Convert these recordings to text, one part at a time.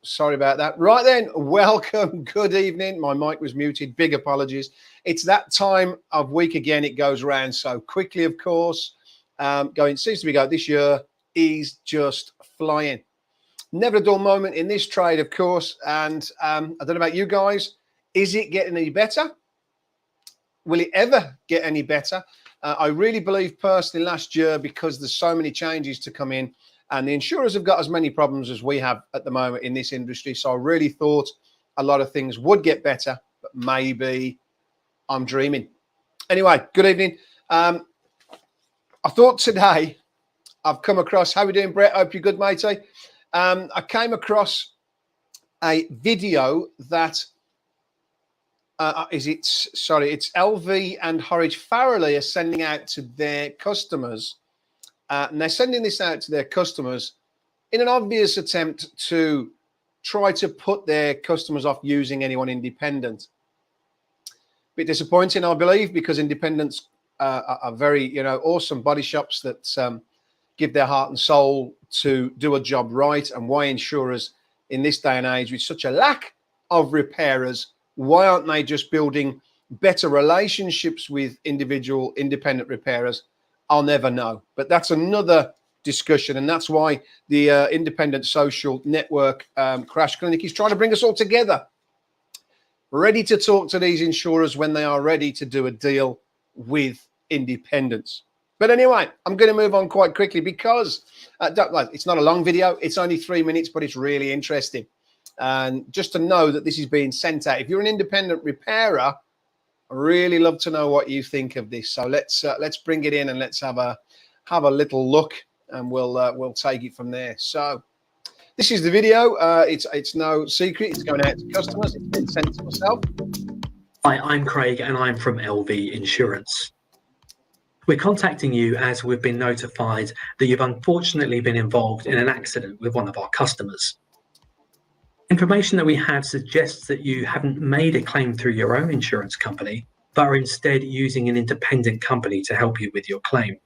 Sorry about that. Right then, welcome. Good evening. My mic was muted. Big apologies. It's that time of week again. It goes around so quickly, of course. Seems to be going. This year is just flying. Never a dull moment in this trade, of course. And I don't know about you guys. Is it getting any better? Will it ever get any better? I really believe personally last year, because there's so many changes to come in, and the insurers have got as many problems as we have at the moment in this industry. So I really thought a lot of things would get better, but maybe I'm dreaming. Anyway, good evening. I thought today I've come across, how are we doing, Brett? Hope you're good, matey. I came across a video that, it's LV and Horwich Farelly are sending out to their customers. And they're sending this out to their customers in an obvious attempt to try to put their customers off using anyone independent. Bit disappointing, I believe, because independents are very, awesome body shops that give their heart and soul to do a job right. And why insurers in this day and age with such a lack of repairers, why aren't they just building better relationships with individual independent repairers? I'll never know, but that's another discussion, and that's why the Independent Social Network Crash Clinic is trying to bring us all together, ready to talk to these insurers when they are ready to do a deal with independents. But anyway, I'm going to move on quite quickly because it's not a long video. It's only 3 minutes, but it's really interesting. And just to know that this is being sent out. If you're an independent repairer, I really love to know what you think of this. So let's bring it in and let's have a little look, and we'll take it from there. So this is the video. It's no secret. It's going out to customers. It's been sent to myself. Hi, I'm Craig, and I'm from LV Insurance. We're contacting you as we've been notified that you've unfortunately been involved in an accident with one of our customers. Information that we have suggests that you haven't made a claim through your own insurance company, but are instead using an independent company to help you with your claim.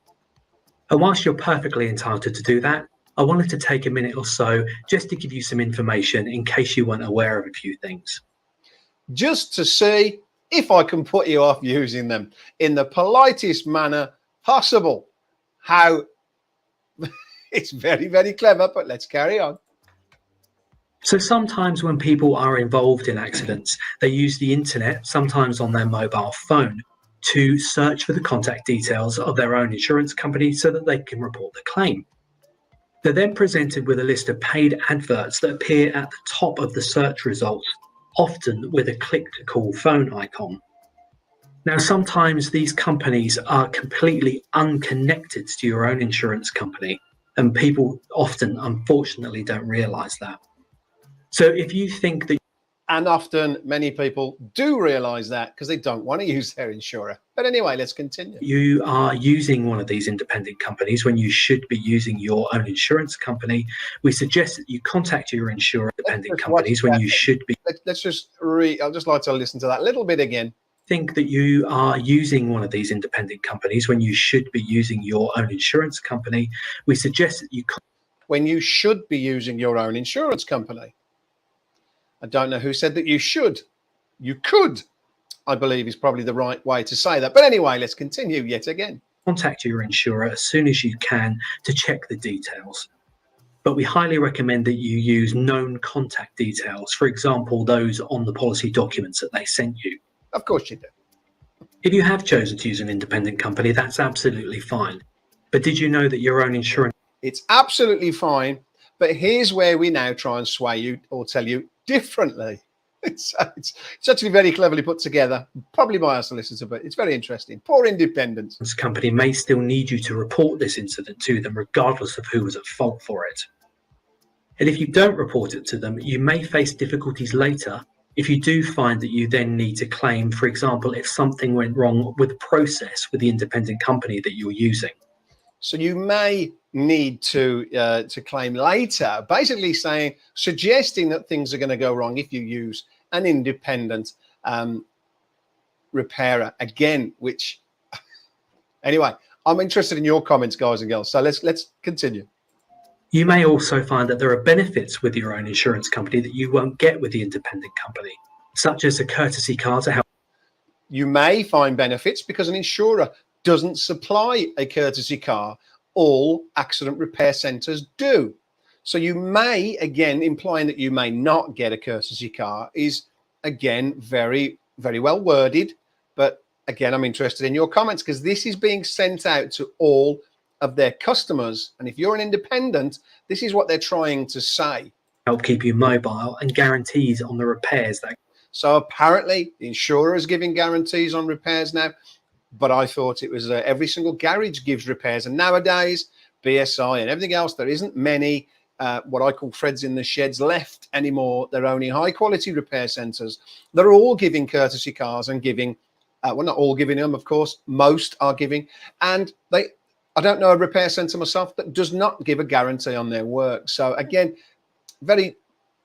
And whilst you're perfectly entitled to do that, I wanted to take a minute or so just to give you some information in case you weren't aware of a few things. Just to see if I can put you off using them in the politest manner possible. How it's very, very clever, but let's carry on. So sometimes when people are involved in accidents, they use the internet, sometimes on their mobile phone, to search for the contact details of their own insurance company so that they can report the claim. They're then presented with a list of paid adverts that appear at the top of the search results, often with a click to call phone icon. Now, sometimes these companies are completely unconnected to your own insurance company, and people often, unfortunately, don't realize that. So if you think that, and often many people do realize that because they don't want to use their insurer. But anyway, let's continue. You are using one of these independent companies when you should be using your own insurance company, we suggest that you contact your insurer independent companies when you should be. Let's just I'd just like to listen to that a little bit again. Think that you are using one of these independent companies when you should be using your own insurance company, we suggest that you. When you should be using your own insurance company. I don't know who said that you should. You could, I believe, is probably the right way to say that. But anyway, let's continue yet again. Contact your insurer as soon as you can to check the details. But we highly recommend that you use known contact details, for example, those on the policy documents that they sent you. Of course you do. If you have chosen to use an independent company, that's absolutely fine. But did you know that your own insurance... It's absolutely fine. But here's where we now try and sway you or tell you differently. It's actually very cleverly put together, probably by our solicitor, but it's very interesting. Poor independents. This company may still need you to report this incident to them, regardless of who was at fault for it. And if you don't report it to them, you may face difficulties later if you do find that you then need to claim, for example, if something went wrong with the process with the independent company that you're using. So you may need to claim later, basically suggesting that things are going to go wrong if you use an independent repairer again, which anyway, I'm interested in your comments, guys and girls. So let's continue. You may also find that there are benefits with your own insurance company that you won't get with the independent company, such as a courtesy car to help. You may find benefits because an insurer doesn't supply a courtesy car. All accident repair centres do. So you may, again, implying that you may not get a courtesy car is, again, very, very well worded. But again, I'm interested in your comments because this is being sent out to all of their customers. And if you're an independent, this is what they're trying to say. Help keep you mobile and guarantees on the repairs that. So apparently the insurer is giving guarantees on repairs now, but I thought it was every single garage gives repairs. And nowadays, BSI and everything else, there isn't many what I call Freds in the sheds left anymore. They're only high quality repair centres. They're all giving courtesy cars and giving, well, not all giving them, of course, most are giving. And I don't know a repair centre myself that does not give a guarantee on their work. So again, very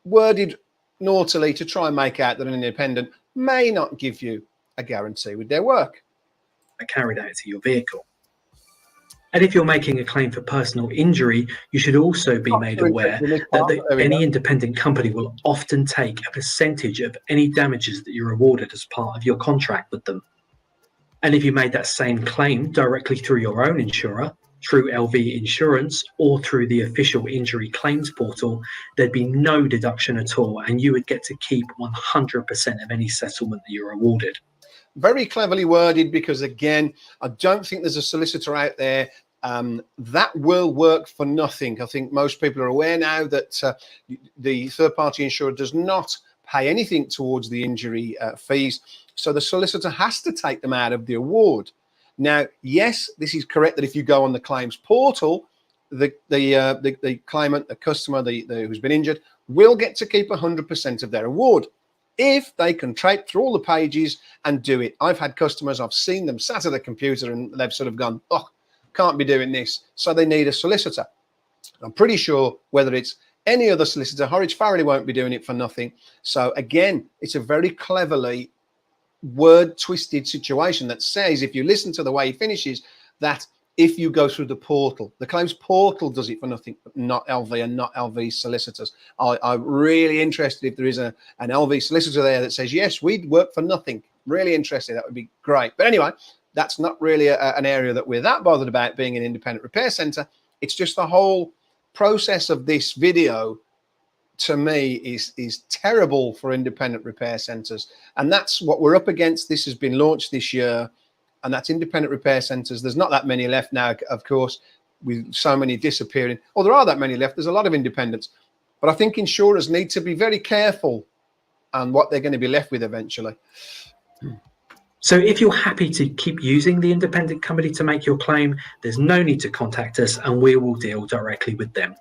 worded naughtily to try and make out that an independent may not give you a guarantee with their work. Carried out to your vehicle. And if you're making a claim for personal injury, you should also be made aware that any independent company will often take a percentage of any damages that you're awarded as part of your contract with them. And if you made that same claim directly through your own insurer, through LV Insurance or through the official injury claims portal, there'd be no deduction at all, and you would get to keep 100% of any settlement that you're awarded. Very cleverly worded, because again, I don't think there's a solicitor out there that will work for nothing. I think most people are aware now that the third-party insurer does not pay anything towards the injury fees, so the solicitor has to take them out of the award. Now, yes, this is correct that if you go on the claims portal, the claimant, the customer, who's been injured, will get to keep 100% of their award if they can trape through all the pages and do it. I've had customers, I've seen them sat at a computer and they've sort of gone, oh, can't be doing this. So they need a solicitor. I'm pretty sure whether it's any other solicitor, Horwich Farelly won't be doing it for nothing. So again, it's a very cleverly word twisted situation that says, if you listen to the way he finishes, that if you go through the portal, the claims portal does it for nothing, but not LV and not LV solicitors. I'm really interested if there is an LV solicitor there that says, yes, we'd work for nothing. Really interested. That would be great. But anyway, that's not really an area that we're that bothered about being an independent repair centre. It's just the whole process of this video, to me, is terrible for independent repair centres. And that's what we're up against. This has been launched this year, and that's independent repair centres. There's not that many left now, of course, with so many disappearing. Or there are that many left. There's a lot of independents. But I think insurers need to be very careful on what they're going to be left with eventually. So if you're happy to keep using the independent company to make your claim, there's no need to contact us and we will deal directly with them.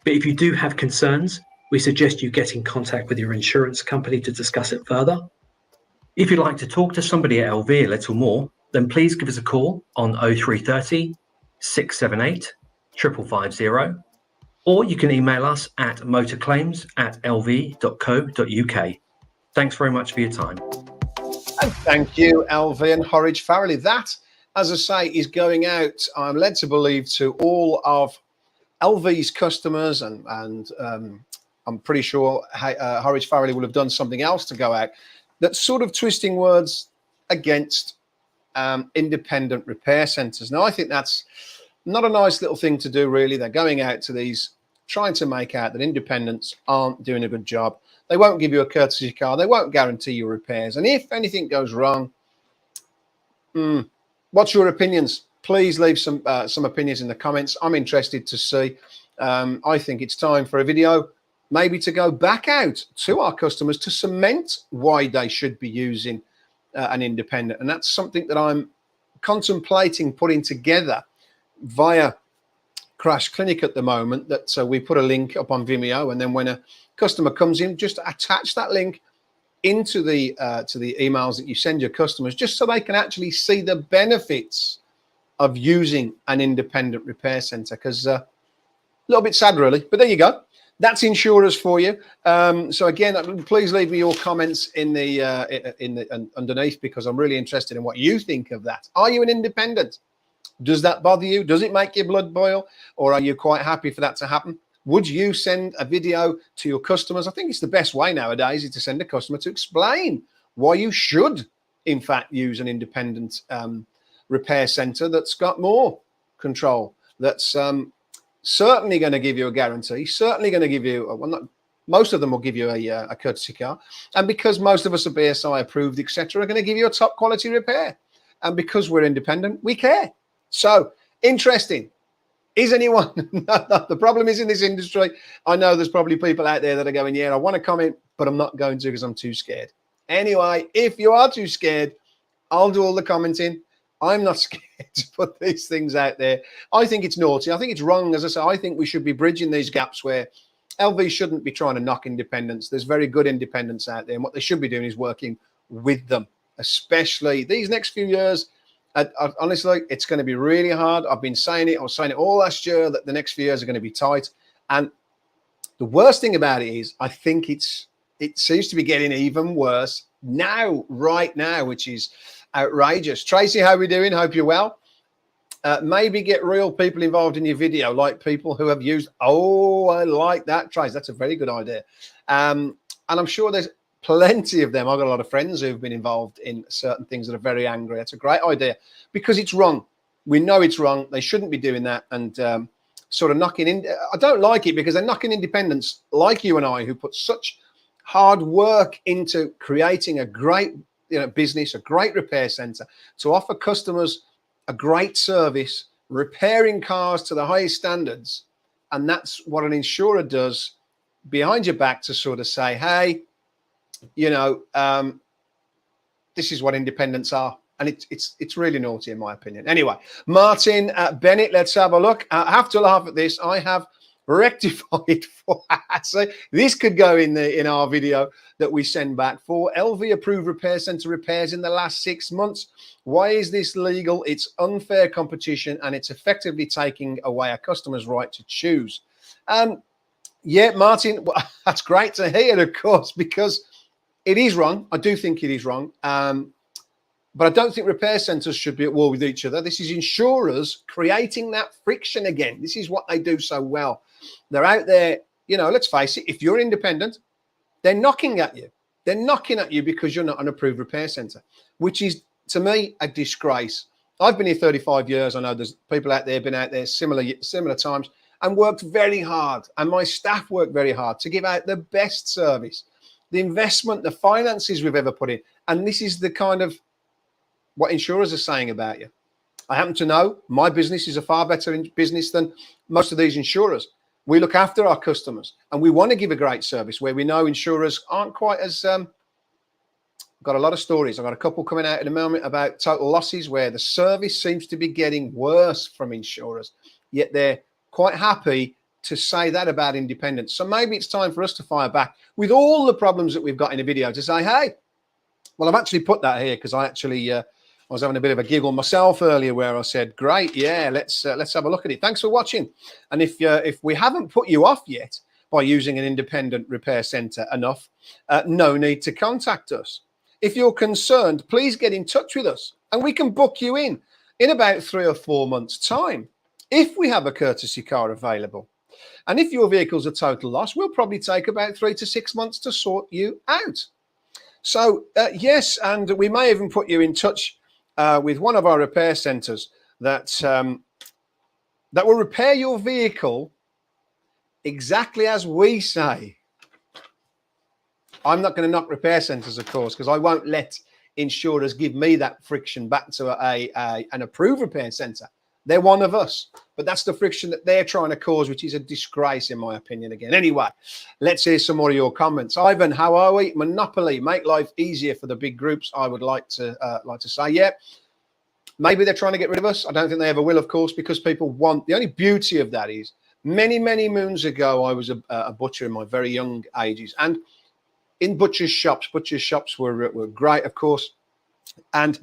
But if you do have concerns, we suggest you get in contact with your insurance company to discuss it further. If you'd like to talk to somebody at LV a little more, then please give us a call on 0330 678 550, or you can email us at motorclaims@lv.co.uk. Thanks very much for your time. And thank you, LV and Horwich Farelly. That, as I say, is going out, I'm led to believe, to all of LV's customers, and I'm pretty sure Horwich Farelly will have done something else to go out that's sort of twisting words against independent repair centres. Now, I think that's not a nice little thing to do, really. They're going out to these, trying to make out that independents aren't doing a good job. They won't give you a courtesy car. They won't guarantee you repairs. And if anything goes wrong, what's your opinions? Please leave some opinions in the comments. I'm interested to see. I think it's time for a video, maybe to go back out to our customers to cement why they should be using an independent. And that's something that I'm contemplating putting together via Crash Clinic at the moment, that we put a link up on Vimeo, and then when a customer comes in, just attach that link into the to the emails that you send your customers, just so they can actually see the benefits of using an independent repair centre. Because a little bit sad, really, but there you go. That's insurers for you. So again, please leave me your comments in the underneath, because I'm really interested in what you think of that. Are you an independent? Does that bother you? Does it make your blood boil? Or are you quite happy for that to happen? Would you send a video to your customers? I think it's the best way nowadays is to send a customer to explain why you should, in fact, use an independent repair center that's got more control, that's certainly going to give you a guarantee, certainly going to give you, well, not, most of them will give you a courtesy car. And because most of us are BSI approved, etc., are going to give you a top quality repair. And because we're independent, we care. So interesting. Is anyone? No, the problem is in this industry. I know there's probably people out there that are going, yeah, I want to comment, but I'm not going to because I'm too scared. Anyway, if you are too scared, I'll do all the commenting. I'm not scared to put these things out there. I think it's naughty. I think it's wrong. As I say, I think we should be bridging these gaps where LV shouldn't be trying to knock independents. There's very good independents out there. And what they should be doing is working with them, especially these next few years. Honestly, it's going to be really hard. I've been saying it. I was saying it all last year that the next few years are going to be tight. And the worst thing about it is I think it seems to be getting even worse now, right now, which is outrageous. Tracy, how are we doing? Hope you're well. Maybe get real people involved in your video, like people who have used. Oh, I like that, Tracy. That's a very good idea. And I'm sure there's plenty of them. I've got a lot of friends who've been involved in certain things that are very angry. That's a great idea because it's wrong. We know it's wrong. They shouldn't be doing that. And sort of knocking in. I don't like it because they're knocking independents like you and I, who put such hard work into creating a great business, a great repair center to offer customers a great service, repairing cars to the highest standards. And that's what an insurer does behind your back to sort of say, hey, this is what independents are. And it's really naughty in my opinion. Anyway, Martin Bennett, let's have a look. I have to laugh at this. I have rectified for so this could go in our video that we send back for LV approved repair center repairs in the last 6 months. Why is this legal? It's unfair competition and it's effectively taking away our customers' right to choose. Yeah, Martin, well, that's great to hear, of course, because it is wrong. I do think it is wrong. But I don't think repair centers should be at war with each other. This is insurers creating that friction again. This is what they do so well. They're out there, let's face it, if you're independent, they're knocking at you. They're knocking at you because you're not an approved repair center, which is, to me, a disgrace. I've been here 35 years. I know there's people out there, been out there similar times and worked very hard. And my staff worked very hard to give out the best service, the investment, the finances we've ever put in. And this is the kind of what insurers are saying about you. I happen to know my business is a far better business than most of these insurers. We look after our customers and we want to give a great service where we know insurers aren't quite as, got a lot of stories. I've got a couple coming out in a moment about total losses where the service seems to be getting worse from insurers, yet they're quite happy to say that about independents. So maybe it's time for us to fire back with all the problems that we've got in a video to say, hey, well, I've actually put that here because I actually, I was having a bit of a giggle myself earlier where I said, great, yeah, let's have a look at it. Thanks for watching. And if we haven't put you off yet by using an independent repair center enough, no need to contact us. If you're concerned, please get in touch with us and we can book you in about 3 or 4 months' time if we have a courtesy car available. And if your vehicle's a total loss, we'll probably take about 3 to 6 months to sort you out. So, yes, and we may even put you in touch with one of our repair centers that will repair your vehicle exactly as we say. I'm not going to knock repair centers, of course, because I won't let insurers give me that friction back to an approved repair center. They're one of us, but that's the friction that they're trying to cause, which is a disgrace in my opinion again. Anyway, let's hear some more of your comments. Ivan, how are we? Monopoly, make life easier for the big groups. I would like to say, yeah, maybe they're trying to get rid of us. I don't think they ever will, of course, because people want, the only beauty of that is many moons ago, I was a butcher in my very young ages, and in butchers' shops were great, of course. And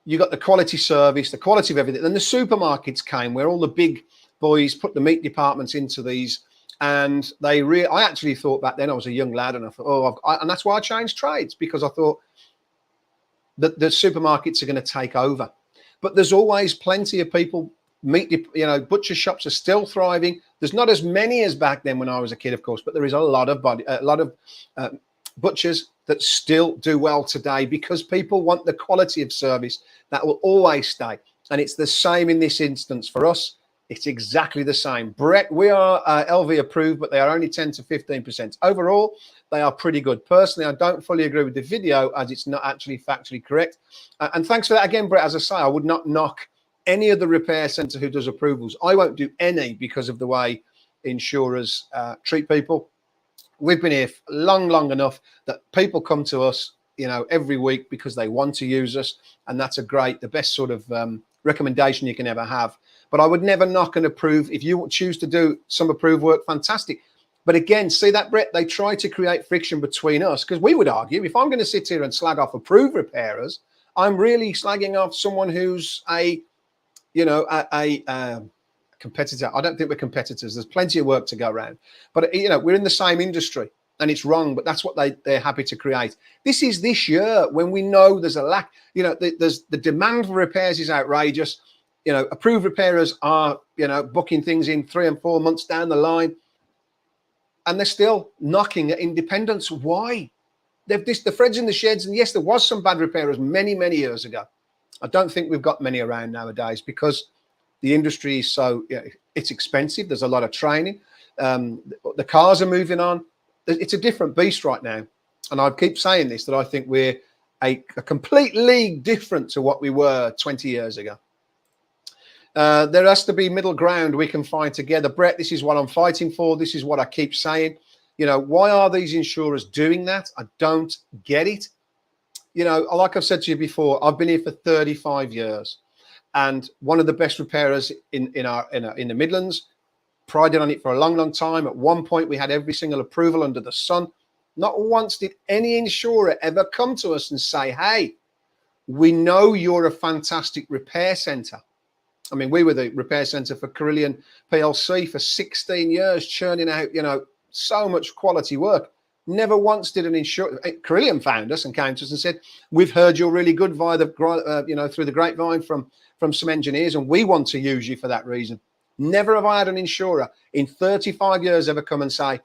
you got the quality service, the quality of everything. Then the supermarkets came where all the big boys put the meat departments into these. And I actually thought back then, I was a young lad, and I thought, and that's why I changed trades, because I thought that the supermarkets are going to take over. but there's always plenty of people. Butcher shops are still thriving. There's not as many as back then when I was a kid, of course, but there is a lot of butchers that still do well today because people want the quality of service that will always stay. And it's the same in this instance for us. It's exactly the same. Brett, we are LV approved, but they are only 10 to 15%. Overall, they are pretty good. Personally, I don't fully agree with the video as it's not actually factually correct. And thanks for that again, Brett. As I say, I would not knock any of the repair centre who does approvals. I won't do any because of the way insurers treat people. We've been here long enough that people come to us, every week because they want to use us. And that's the best sort of recommendation you can ever have. But I would never knock and approve. If you choose to do some approved work, fantastic. But again, see that, Brett? They try to create friction between us because we would argue if I'm going to sit here and slag off approved repairers, I'm really slagging off someone who's a competitor. I don't think we're competitors. There's plenty of work to go around. But, we're in the same industry and it's wrong, but that's what they're happy to create. This is this year when we know there's a lack, there's the demand for repairs is outrageous. Approved repairers are, booking things in 3 and 4 months down the line. And they're still knocking at independence. Why? The threads in the sheds. And yes, there was some bad repairers many, many years ago. I don't think we've got many around nowadays because the industry is so, it's expensive. There's a lot of training. The cars are moving on. It's a different beast right now. And I keep saying this, that I think we're a complete league different to what we were 20 years ago. There has to be middle ground we can find together. Brett, this is what I'm fighting for. This is what I keep saying. Why are these insurers doing that? I don't get it. Like I've said to you before, I've been here for 35 years and one of the best repairers in the Midlands, prided on it for a long time. At one point, we had every single approval under the sun. Not once did any insurer ever come to us and say, hey, we know you're a fantastic repair centre. I mean, we were the repair centre for Farrely and PLC for 16 years, churning out, so much quality work. Never once did an insurer. Farrely found us and came to us and said, we've heard you're really good via the, through the grapevine from some engineers, and we want to use you for that reason. Never have I had an insurer in 35 years ever come and say,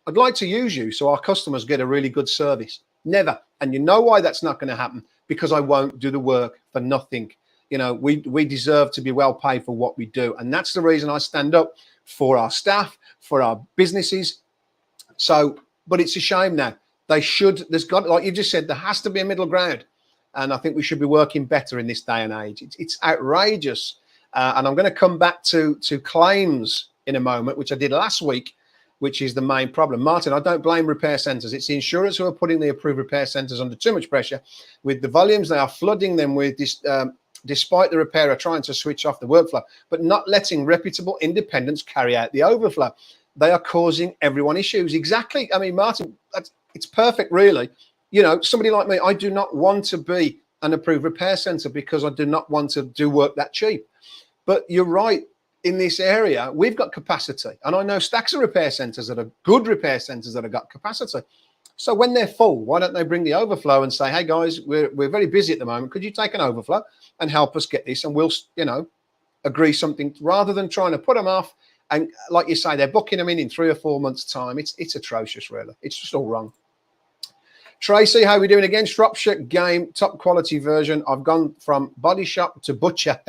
I'd like to use you so our customers get a really good service. Never. And you know why that's not going to happen? Because I won't do the work for nothing. We deserve to be well paid for what we do. And that's the reason I stand up for our staff, for our businesses. So, but it's a shame now. There's got, like you just said, there has to be a middle ground. And I think we should be working better in this day and age. It's outrageous. And I'm going to come back to claims in a moment, which I did last week, which is the main problem. Martin, I don't blame repair centres. It's the insurers who are putting the approved repair centres under too much pressure. With the volumes, they are flooding them with this, despite the repairer trying to switch off the workflow, but not letting reputable independents carry out the overflow. They are causing everyone issues. Exactly. I mean, Martin, it's perfect, really. Somebody like me, I do not want to be an approved repair centre because I do not want to do work that cheap. But you're right. In this area, we've got capacity. And I know stacks of repair centres that are good repair centres that have got capacity. So when they're full, why don't they bring the overflow and say, hey, guys, we're very busy at the moment. Could you take an overflow and help us get this? And we'll, agree something rather than trying to put them off. And like you say, they're booking them in 3 or 4 months' time. It's atrocious, really. It's just all wrong. Tracy, how are we doing again? Shropshire game, top quality version. I've gone from body shop to butcher.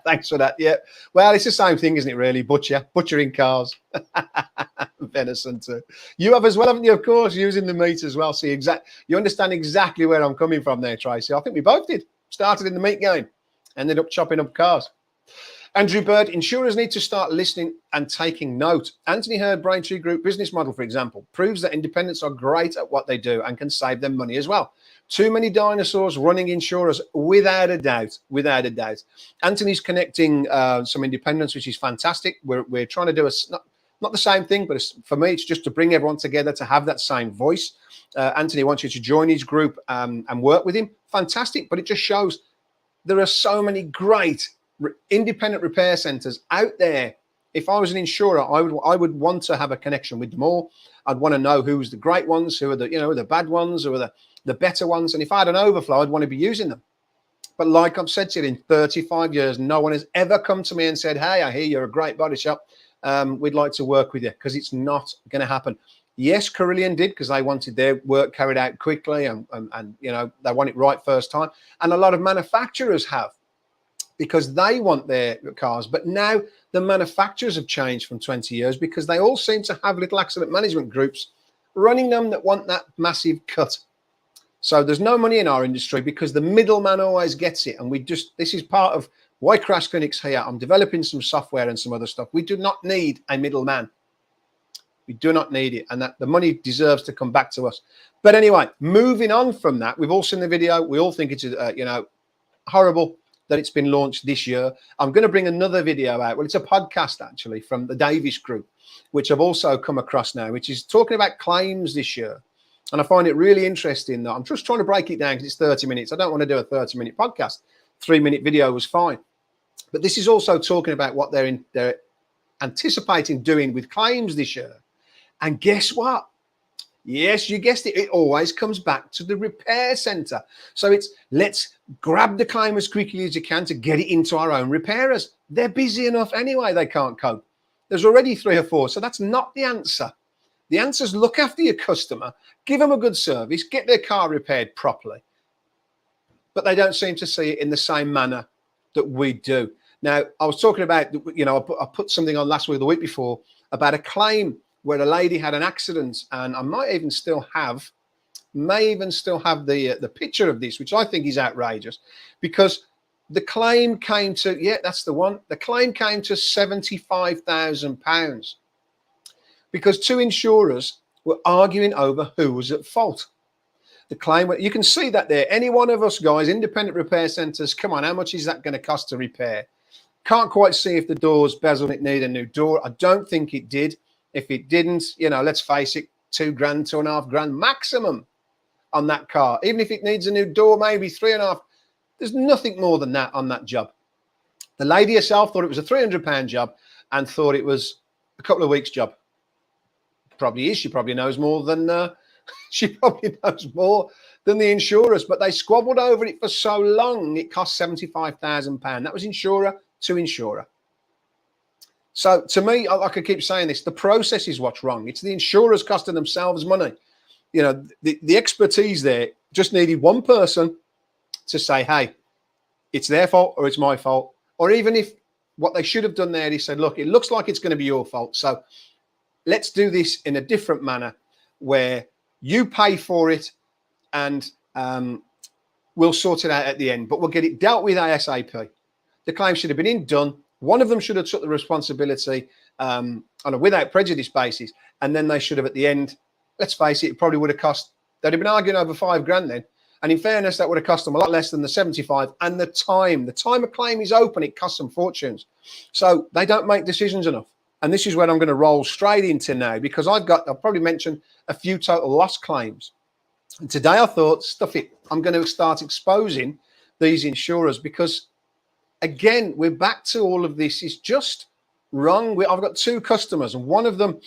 Thanks for that. Yeah. Well, it's the same thing, isn't it, really? Butchering cars. Venison too. You have as well, haven't you? Of course, using the meat as well. See, you understand exactly where I'm coming from there, Tracy. I think we both did. Started in the meat game, ended up chopping up cars. Andrew Bird, insurers need to start listening and taking note. Anthony Hurd, Braintree Group business model, for example, proves that independents are great at what they do and can save them money as well. Too many dinosaurs running insurers, without a doubt, without a doubt. Anthony's connecting some independents, which is fantastic. We're trying to do not the same thing, but for me, it's just to bring everyone together to have that same voice. Anthony wants you to join his group and work with him. Fantastic, but it just shows there are so many great independent repair centres out there. If I was an insurer, I would want to have a connection with them all. I'd want to know who's the great ones, who are the the bad ones, who are the better ones. And if I had an overflow, I'd want to be using them. But like I've said to you, in 35 years, no one has ever come to me and said, hey, I hear you're a great body shop. We'd like to work with you, because it's not going to happen. Yes, Farrely did, because they wanted their work carried out quickly and you know, they want it right first time. And a lot of manufacturers have, because they want their cars. But now the manufacturers have changed from 20 years, because they all seem to have little accident management groups running them that want that massive cut. So there's no money in our industry, because the middleman always gets it. And this is part of why Crash Clinic's here. I'm developing some software and some other stuff. We do not need a middleman. We do not need it. And that the money deserves to come back to us. But anyway, moving on from that, we've all seen the video. We all think it's, you know, horrible that it's been launched this year. I'm going to bring another video out. Well, it's a podcast actually from the Davis Group, which I've also come across now, which is talking about claims this year. And I find it really interesting that I'm just trying to break it down, because it's 30 minutes. I don't want to do a 30-minute podcast. 3-minute video was fine. But this is also talking about what they're anticipating doing with claims this year. And guess what? Yes, you guessed it. It always comes back to the repair centre. So it's, let's grab the claim as quickly as you can to get it into our own repairers. They're busy enough anyway. They can't cope. There's already 3 or 4. So that's not the answer. The answer is look after your customer, give them a good service, get their car repaired properly. But they don't seem to see it in the same manner that we do. Now, I was talking about, you know, I put something on last week, the week before, about a claim where a lady had an accident, and I may even still have the picture of this, which I think is outrageous, because the claim came to, yeah, that's the one. The claim came to £75,000 because 2 insurers were arguing over who was at fault. The claim, you can see that there. Any one of us guys, independent repair centres, come on, how much is that going to cost to repair? Can't quite see if the door's bezel, it need a new door. I don't think it did. If it didn't, you know, let's face it, £2 grand, £2.5 grand maximum on that car. Even if it needs a new door, maybe 3.5. There's nothing more than that on that job. The lady herself thought it was a £300 job and thought it was a couple of weeks job. Probably is. She probably knows more than the insurers. But they squabbled over it for so long. It cost £75,000. That was insurer to insurer. So to me, I could keep saying this, the process is what's wrong. It's the insurers costing themselves money. You know, the expertise there just needed one person to say, hey, it's their fault or it's my fault. Or even if what they should have done there, he said, look, it looks like it's going to be your fault. So let's do this in a different manner where you pay for it and we'll sort it out at the end, but we'll get it dealt with ASAP. The claim should have been in, done. One of them should have took the responsibility on a without prejudice basis. And then they should have at the end, let's face it, it probably would have cost, they'd have been arguing over £5 grand then. And in fairness, that would have cost them a lot less than the 75. And the time a claim is open, it costs them fortunes. So they don't make decisions enough. And this is where I'm going to roll straight into now, because I'll probably mention a few total loss claims. And today I thought, stuff it, I'm going to start exposing these insurers, because again, we're back to all of this is just wrong. I've got 2 customers, and one of them,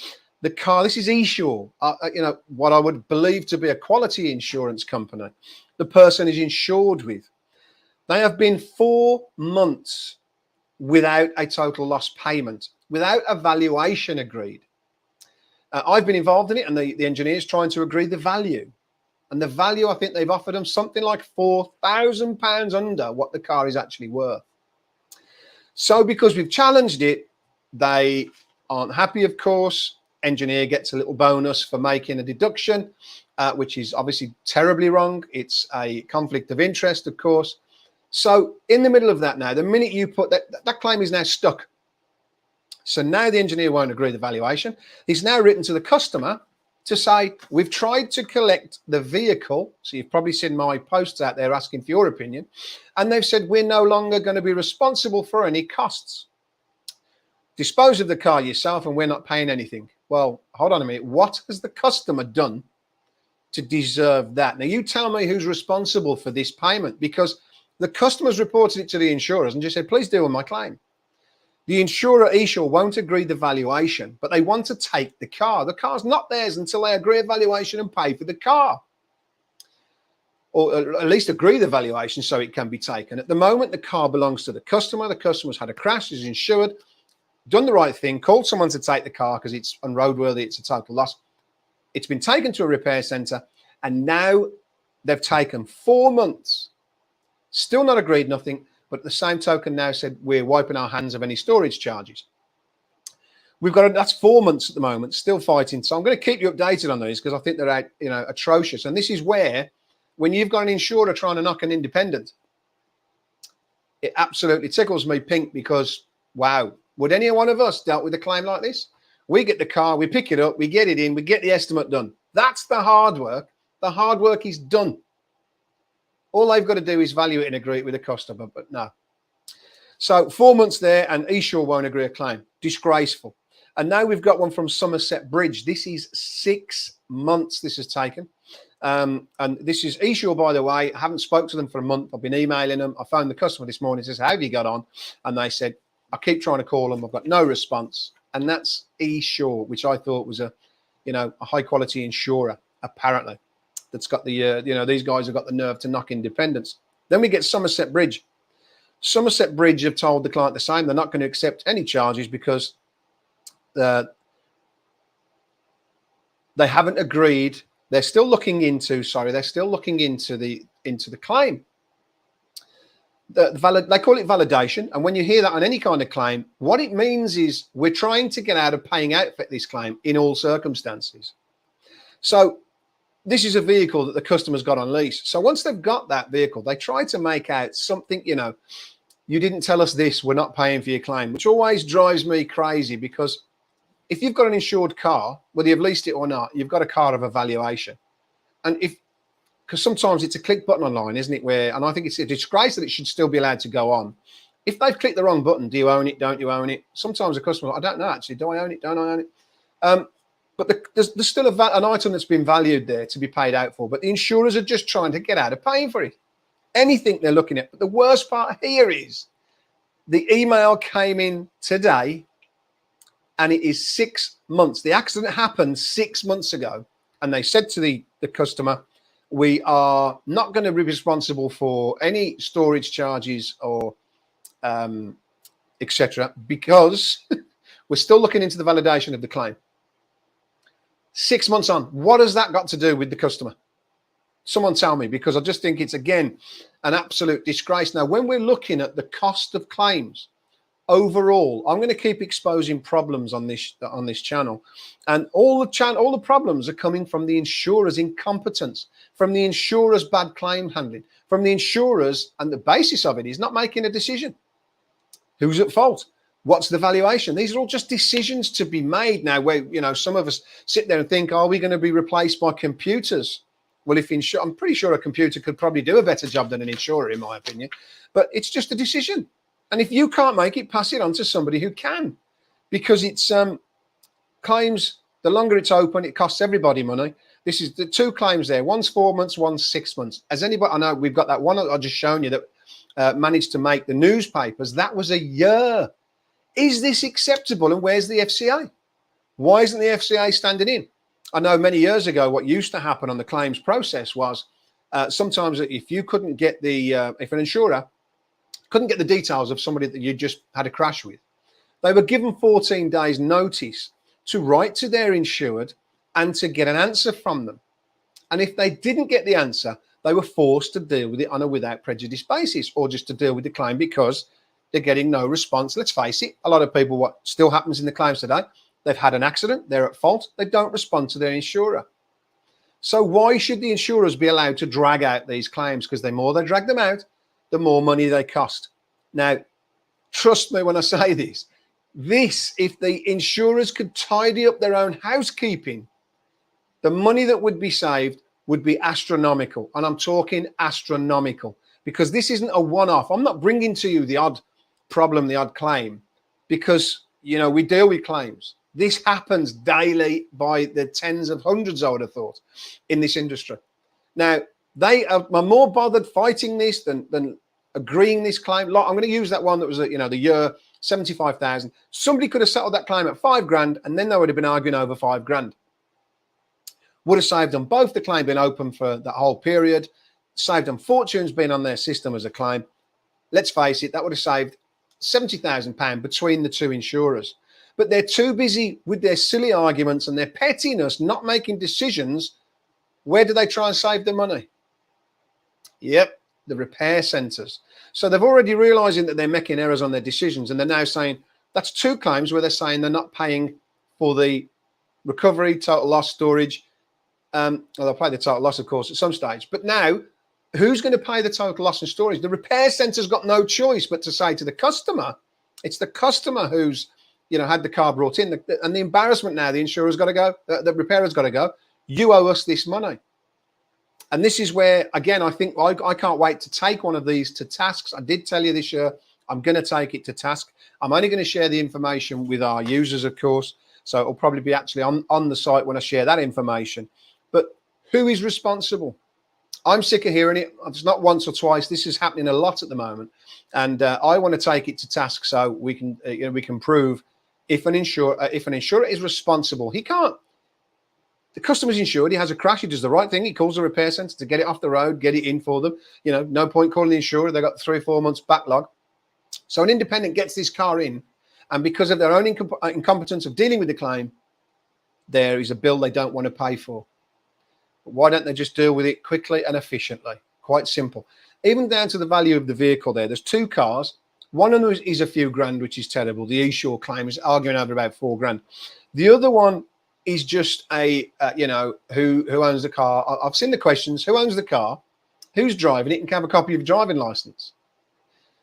the car, this is Esure, you know, what I would believe to be a quality insurance company. The person is insured with. They have been 4 months without a total loss payment, without a valuation agreed. I've been involved in it, and the engineer's trying to agree the value. And the value, I think they've offered them something like £4,000 under what the car is actually worth. So because we've challenged it, they aren't happy, of course. Engineer gets a little bonus for making a deduction, which is obviously terribly wrong. It's a conflict of interest, of course. So in the middle of that now, the minute you put that claim is now stuck. So now the engineer won't agree the valuation. He's now written to the customer to say, we've tried to collect the vehicle. So you've probably seen my posts out there asking for your opinion. And they've said, we're no longer going to be responsible for any costs. Dispose of the car yourself and we're not paying anything. Well, hold on a minute. What has the customer done to deserve that? Now, you tell me who's responsible for this payment, because the customer's reported it to the insurers and just said, please deal with my claim. The insurer, Esure, won't agree the valuation, but they want to take the car. The car's not theirs until they agree a valuation and pay for the car. or at least agree the valuation so it can be taken. At the moment, the car belongs to the customer. The customer's had a crash, is insured, done the right thing, called someone to take the car because it's unroadworthy, it's a total loss. It's been taken to a repair centre, and now they've taken 4 months, still not agreed nothing, but at the same token now said we're wiping our hands of any storage charges. We've got that's 4 months at the moment, still fighting. So I'm going to keep you updated on these because I think they're atrocious. And this is where, when you've got an insurer trying to knock an independent, it absolutely tickles me pink because, wow, would any one of us dealt with a claim like this? We get the car, we pick it up, we get it in, we get the estimate done. That's the hard work. The hard work is done. All they've got to do is value it and agree it with the customer, but no. So 4 months there, and Esure won't agree a claim. Disgraceful. And now we've got one from Somerset Bridge. This is 6 months this has taken. And this is Esure, by the way. I haven't spoke to them for a month. I've been emailing them. I phoned the customer this morning, says, how have you got on? And they said, I keep trying to call them. I've got no response. And that's Esure, which I thought was a high quality insurer, apparently. That's got the, these guys have got the nerve to knock independence. Then we get Somerset Bridge. Somerset Bridge have told the client the same. They're not going to accept any charges because they haven't agreed. They're still looking into, the claim. They call it validation. And when you hear that on any kind of claim, what it means is we're trying to get out of paying out for this claim in all circumstances. So this is a vehicle that the customer's got on lease. So once they've got that vehicle, they try to make out something, you didn't tell us this, we're not paying for your claim, which always drives me crazy because if you've got an insured car, whether you've leased it or not, you've got a car of evaluation. And because sometimes it's a click button online, isn't it? And I think it's a disgrace that it should still be allowed to go on. If they've clicked the wrong button, do you own it? Don't you own it? Sometimes a customer, I don't know actually, do I own it? Don't I own it? But there's still an item that's been valued there to be paid out for, but the insurers are just trying to get out of paying for it. Anything they're looking at. But the worst part here is the email came in today and it is 6 months. The accident happened 6 months ago. And they said to the customer, we are not going to be responsible for any storage charges or etc. because we're still looking into the validation of the claim. 6 months on, what has that got to do with the customer? Someone tell me, because I just think it's, again, an absolute disgrace. Now, when we're looking at the cost of claims overall, I'm going to keep exposing problems on this channel, and all the problems are coming from the insurer's incompetence, from the insurer's bad claim handling, from the insurers, and the basis of it is not making a decision. Who's at fault? What's the valuation? These are all just decisions to be made now where, some of us sit there and think, are we going to be replaced by computers? Well, I'm pretty sure a computer could probably do a better job than an insurer, in my opinion, but it's just a decision. And if you can't make it, pass it on to somebody who can, because it's claims, the longer it's open, it costs everybody money. This is the 2 claims there. One's 4 months, one's 6 months. As anybody, I know we've got that one I've just shown you that managed to make the newspapers. That was a year. Is this acceptable? And where's the FCA? Why isn't the FCA standing in? I know many years ago, what used to happen on the claims process was sometimes if you couldn't get if an insurer couldn't get the details of somebody that you just had a crash with, they were given 14 days notice to write to their insured and to get an answer from them. And if they didn't get the answer, they were forced to deal with it on a without prejudice basis, or just to deal with the claim because they're getting no response. Let's face it, a lot of people, what still happens in the claims today, they've had an accident, they're at fault, they don't respond to their insurer. So why should the insurers be allowed to drag out these claims? Because the more they drag them out, the more money they cost. Now, trust me when I say this, if the insurers could tidy up their own housekeeping, the money that would be saved would be astronomical. And I'm talking astronomical, because this isn't a one-off. I'm not bringing to you the odd problem, the odd claim, because, we deal with claims. This happens daily by the tens of hundreds, I would have thought, in this industry. Now, they are more bothered fighting this than agreeing this claim. I'm going to use that one that was, the year 75,000. Somebody could have settled that claim at $5,000, and then they would have been arguing over $5,000. Would have saved them both the claim being open for that whole period. saved them fortunes being on their system as a claim. Let's face it, that would have saved £70,000 between the two insurers. But they're too busy with their silly arguments and their pettiness, not making decisions. Where do they try and save the money? Yep, the repair centres. So they've already realising that they're making errors on their decisions, and they're now saying that's two claims where they're saying they're not paying for the recovery, total loss, storage. Well, they'll pay the total loss, of course, at some stage. But now, who's going to pay the total loss and storage? The repair centre's got no choice but to say to the customer, it's the customer who's, had the car brought in, and the embarrassment now, the insurer's got to go, the repairer's got to go, you owe us this money. And this is where, again, I think I can't wait to take one of these to tasks. I did tell you this year, I'm going to take it to task. I'm only going to share the information with our users, of course. So it'll probably be actually on the site when I share that information. But who is responsible? I'm sick of hearing it. It's not once or twice. This is happening a lot at the moment. And I want to take it to task so we can prove if an insurer is responsible. He can't. The customer's insured. He has a crash. He does the right thing. He calls the repair centre to get it off the road, get it in for them. No point calling the insurer. They've got 3 or 4 months backlog. So an independent gets this car in, and because of their own incompetence of dealing with the claim, there is a bill they don't want to pay for. But why don't they just deal with it quickly and efficiently? Quite simple. Even down to the value of the vehicle there. There's 2 cars. One of them is a few grand, which is terrible. The Esure claim is arguing over about 4 grand. The other one is just who owns the car. I've seen the questions. Who owns the car? Who's driving it? And can have a copy of your driving license.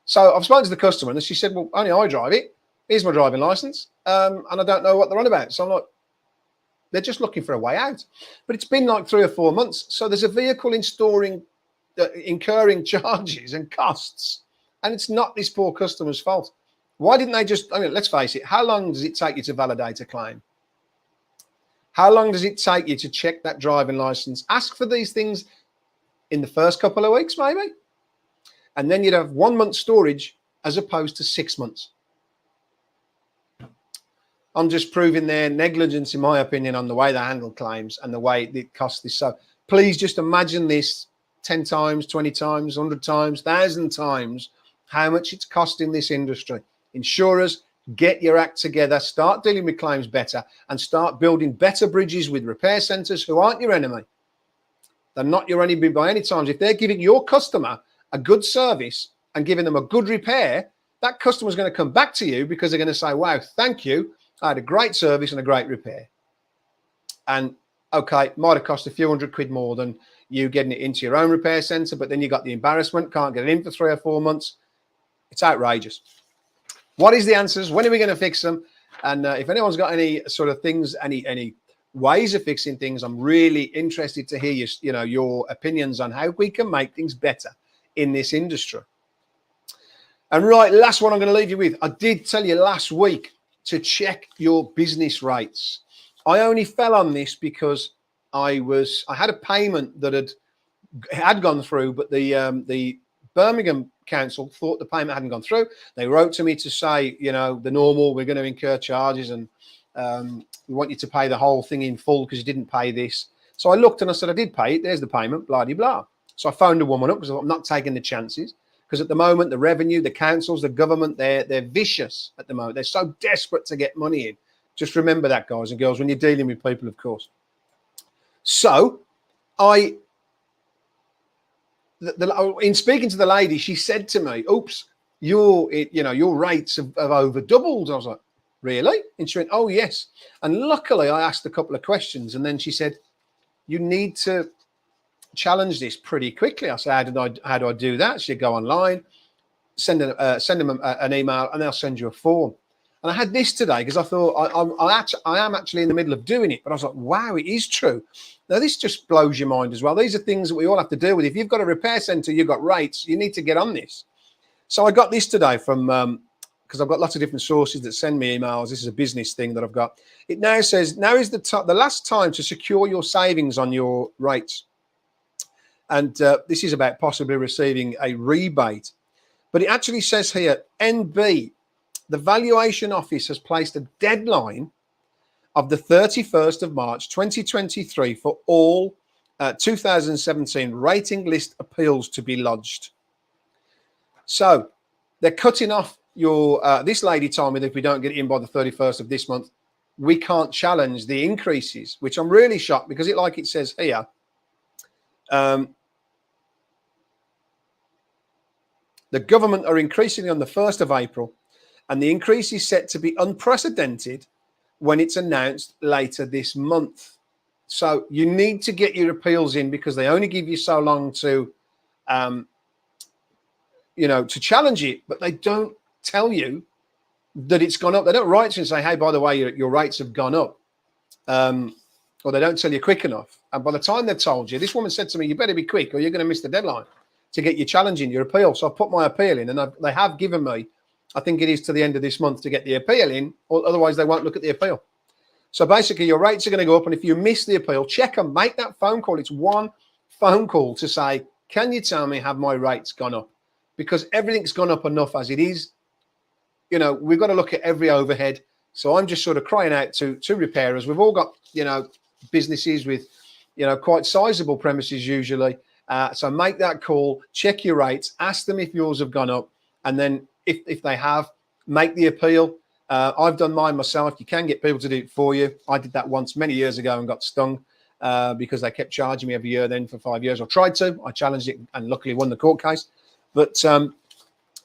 So I've spoken to the customer, and she said, well, only I drive it. Here's my driving license. And I don't know what they're on about. So I'm like, they're just looking for a way out. But it's been like 3 or 4 months. So there's a vehicle incurring charges and costs. And it's not this poor customer's fault. Why didn't they just, let's face it, how long does it take you to validate a claim? How long does it take you to check that driving license? Ask for these things in the first couple of weeks, maybe. And then you'd have 1 month storage as opposed to 6 months. I'm just proving their negligence, in my opinion, on the way they handle claims and the way it costs this. So please just imagine this 10 times, 20 times, 100 times, 1,000 times, how much it's costing this industry. Insurers, get your act together, start dealing with claims better, and start building better bridges with repair centres who aren't your enemy. They're not your enemy by any times. If they're giving your customer a good service and giving them a good repair, that customer's going to come back to you because they're going to say, wow, thank you. I had a great service and a great repair. And okay, it might have cost a few £100 more than you getting it into your own repair centre, but then you got the embarrassment, can't get it in for 3 or 4 months. It's outrageous. What is the answers? When are we going to fix them? And if anyone's got any sort of things, any ways of fixing things, I'm really interested to hear your opinions on how we can make things better in this industry. And right, last one I'm going to leave you with. I did tell you last week to check your business rates. I only fell on this because I had a payment that had gone through, but the Birmingham Council thought the payment hadn't gone through. They wrote to me to say, the normal, we're going to incur charges and we want you to pay the whole thing in full because you didn't pay this. So I looked and I said, I did pay it. There's the payment, blah, blah, blah. So I phoned a woman up because I'm not taking the chances. Because at the moment, the revenue, the councils, the government, they're vicious at the moment. They're so desperate to get money in. Just remember that, guys and girls, when you're dealing with people, of course. So in speaking to the lady, she said to me, oops, your rates have over doubled. I was like, really? And she went, oh, yes. And luckily, I asked a couple of questions. And then she said, you need to challenge this pretty quickly. I said, how do I do that? She'd go online, send them an email, and they'll send you a form. And I had this today because I thought I am actually in the middle of doing it. But I was like, wow, it is true. Now, this just blows your mind as well. These are things that we all have to deal with. If you've got a repair centre, you've got rates, you need to get on this. So I got this today from, because I've got lots of different sources that send me emails. This is a business thing that I've got. It now says, now is the last time to secure your savings on your rates. And this is about possibly receiving a rebate. But it actually says here, NB, the Valuation Office has placed a deadline of the 31st of March 2023 for all 2017 rating list appeals to be lodged. So they're cutting off your, this lady told me that if we don't get it in by the 31st of this month, we can't challenge the increases, which I'm really shocked because like it says here, the government are increasing on the 1st of April, and the increase is set to be unprecedented when it's announced later this month. So you need to get your appeals in because they only give you so long to, to challenge it, but they don't tell you that it's gone up. They don't write to you and say, hey, by the way, your rates have gone up. Or they don't tell you quick enough. And by the time they've told you, this woman said to me, you better be quick or you're going to miss the deadline to get you challenging your appeal. So I put my appeal in, and they have given me, I think it is to the end of this month to get the appeal in, or otherwise they won't look at the appeal. So basically your rates are going to go up. And if you miss the appeal, check and make that phone call. It's one phone call to say, can you tell me, have my rates gone up? Because everything's gone up enough as it is. We've got to look at every overhead. So I'm just sort of crying out to repairers. We've all got, businesses with, quite sizable premises usually. So make that call, check your rates, ask them if yours have gone up. And then if they have, make the appeal. I've done mine myself. You can get people to do it for you. I did that once many years ago and got stung because they kept charging me every year then for 5 years. I tried to. I challenged it and luckily won the court case. But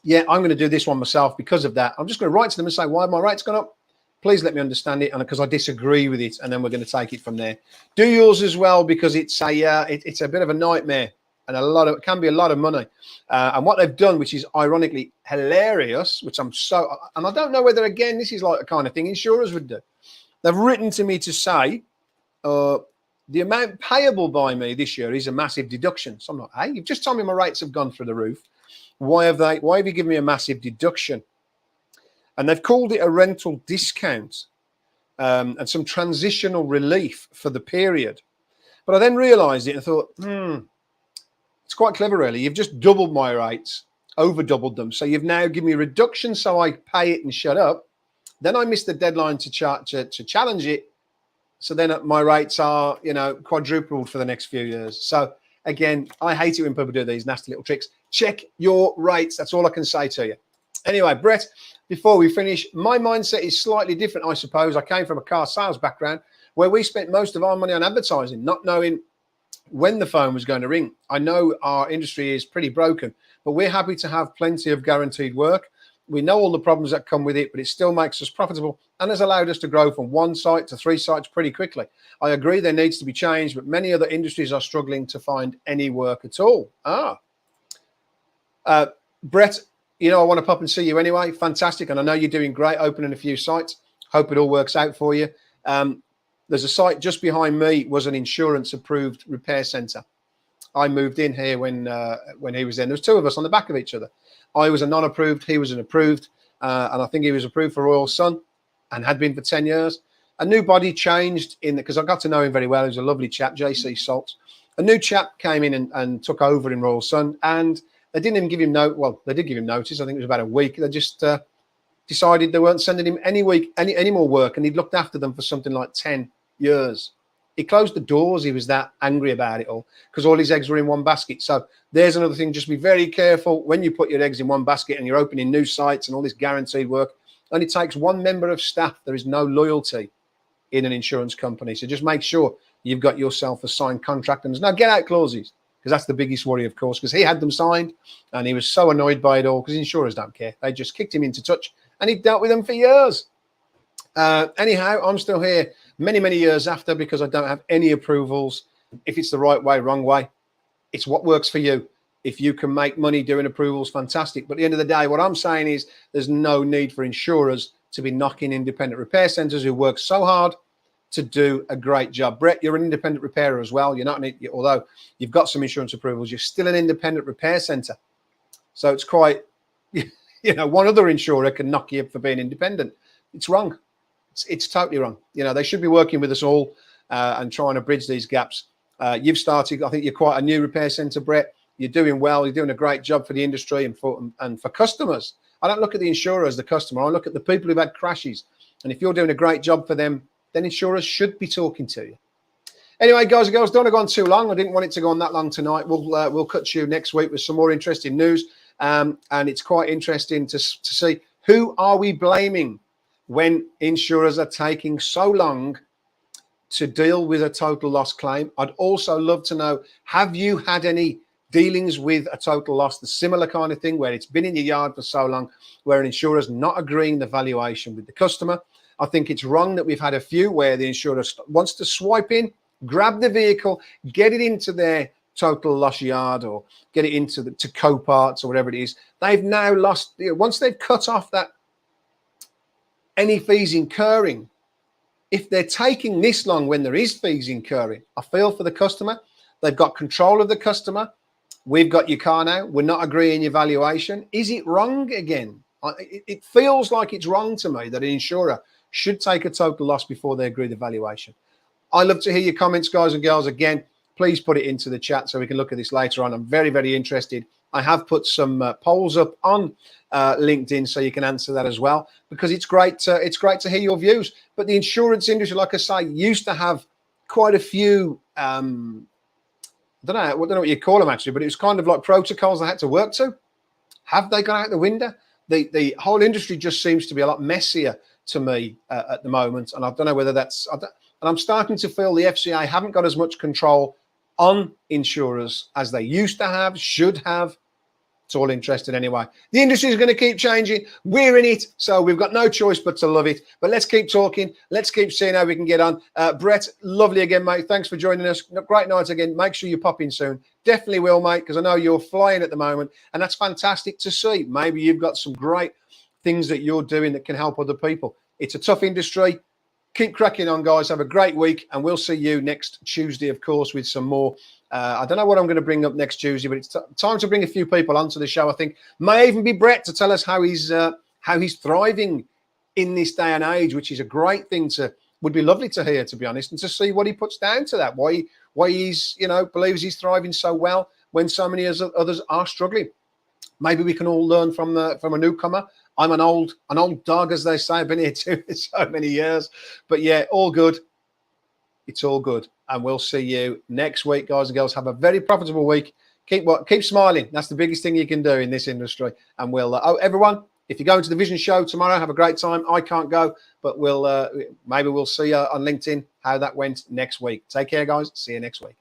yeah, I'm going to do this one myself because of that. I'm just going to write to them and say, why have my rates gone up? Please let me understand it, and because I disagree with it, and then we're going to take it from there. Do yours as well, because it's a bit of a nightmare, and it can be a lot of money. And what they've done, which is ironically hilarious, which and I don't know whether again this is like a kind of thing insurers would do. They've written to me to say the amount payable by me this year is a massive deduction. So I'm like, hey, you've just told me my rates have gone through the roof. Why have you given me a massive deduction? And they've called it a rental discount and some transitional relief for the period. But I then realised it and thought, it's quite clever, really. You've just doubled my rates, over doubled them. So you've now given me a reduction so I pay it and shut up. Then I missed the deadline to challenge it. So then my rates are, quadrupled for the next few years. So again, I hate it when people do these nasty little tricks. Check your rates. That's all I can say to you. Anyway, Brett, before we finish, my mindset is slightly different, I suppose. I came from a car sales background where we spent most of our money on advertising, not knowing when the phone was going to ring. I know our industry is pretty broken, but we're happy to have plenty of guaranteed work. We know all the problems that come with it, but it still makes us profitable and has allowed us to grow from 1 site to 3 sites pretty quickly. I agree there needs to be change, but many other industries are struggling to find any work at all. Brett, I want to pop and see you anyway. Fantastic. And I know you're doing great opening a few sites. Hope it all works out for you. There's a site just behind me was an insurance approved repair centre. I moved in here when he was in. There was 2 of us on the back of each other. I was a non-approved, he was an approved, and I think he was approved for Royal Sun and had been for 10 years. A new body changed because I got to know him very well. He was a lovely chap, JC Salts. A new chap came in and took over in Royal Sun, and they didn't even give him they did give him notice. I think it was about a week. They just decided they weren't sending him any more work, and he'd looked after them for something like 10 years. He closed the doors. He was that angry about it all because all his eggs were in one basket. So there's another thing. Just be very careful when you put your eggs in one basket and you're opening new sites and all this guaranteed work. Only takes 1 member of staff. There is no loyalty in an insurance company. So just make sure you've got yourself a signed contract, and there's no get out clauses, because that's the biggest worry, of course, because he had them signed and he was so annoyed by it all because insurers don't care. They just kicked him into touch and he dealt with them for years. Anyhow, I'm still here many, many years after because I don't have any approvals. If it's the right way, wrong way, it's what works for you. If you can make money doing approvals, fantastic. But at the end of the day, what I'm saying is there's no need for insurers to be knocking independent repair centres who work so hard to do a great job. Brett, you're an independent repairer as well. You're not, although you've got some insurance approvals, you're still an independent repair centre. So it's quite, one other insurer can knock you up for being independent. It's wrong. It's totally wrong. They should be working with us all and trying to bridge these gaps. You've started, I think you're quite a new repair centre, Brett. You're doing well. You're doing a great job for the industry and for customers. I don't look at the insurer as the customer. I look at the people who've had crashes. And if you're doing a great job for them, then insurers should be talking to you. Anyway, guys and girls, don't want to go on too long. I didn't want it to go on that long tonight. We'll cut to you next week with some more interesting news. And it's quite interesting to see who are we blaming when insurers are taking so long to deal with a total loss claim. I'd also love to know, have you had any dealings with a total loss, the similar kind of thing where it's been in your yard for so long, where an insurer's not agreeing the valuation with the customer? I think it's wrong that we've had a few where the insurer wants to swipe in, grab the vehicle, get it into their total loss yard or get it into to co-parts or whatever it is. They've now lost, once they've cut off that any fees incurring, if they're taking this long when there is fees incurring, I feel for the customer. They've got control of the customer. We've got your car now. We're not agreeing your valuation. Is it wrong again? It feels like it's wrong to me that an insurer should take a total loss before they agree the valuation. I love to hear your comments, guys and girls. Again, please put it into the chat so we can look at this later on. I'm very, very interested. I have put some polls up on LinkedIn so you can answer that as well, because it's great to hear your views. But the insurance industry, like I say, used to have quite a few I don't know what you call them actually, but it was kind of like protocols they had to work to. Have they gone out the window? The whole industry just seems to be a lot messier to me at the moment, and I don't know whether that's. And I'm starting to feel the FCA haven't got as much control on insurers as they used to have, should have. It's all interesting anyway. The industry is going to keep changing. We're in it, so we've got no choice but to love it. But let's keep talking. Let's keep seeing how we can get on. Brett, lovely again, mate. Thanks for joining us. Great night again. Make sure you pop in soon. Definitely will, mate, because I know you're flying at the moment, and that's fantastic to see. Maybe you've got some great things that you're doing that can help other people. It's a tough industry. Keep cracking on, guys. Have a great week, and we'll see you next Tuesday, of course, with some more. I don't know what I'm going to bring up next Tuesday, but it's time to bring a few people onto the show. I think may even be Brett to tell us how he's thriving in this day and age, which is a great thing. Would be lovely to hear, to be honest, and to see what he puts down to that. Why he's believes he's thriving so well when so many others are struggling. Maybe we can all learn from a newcomer. I'm an old dog, as they say. I've been here too for so many years, but yeah, all good. It's all good. And we'll see you next week, guys and girls. Have a very profitable week. Keep smiling. That's the biggest thing you can do in this industry. And we'll, everyone, if you're going to the Vision Show tomorrow, have a great time. I can't go, but maybe we'll see you on LinkedIn how that went next week. Take care, guys. See you next week.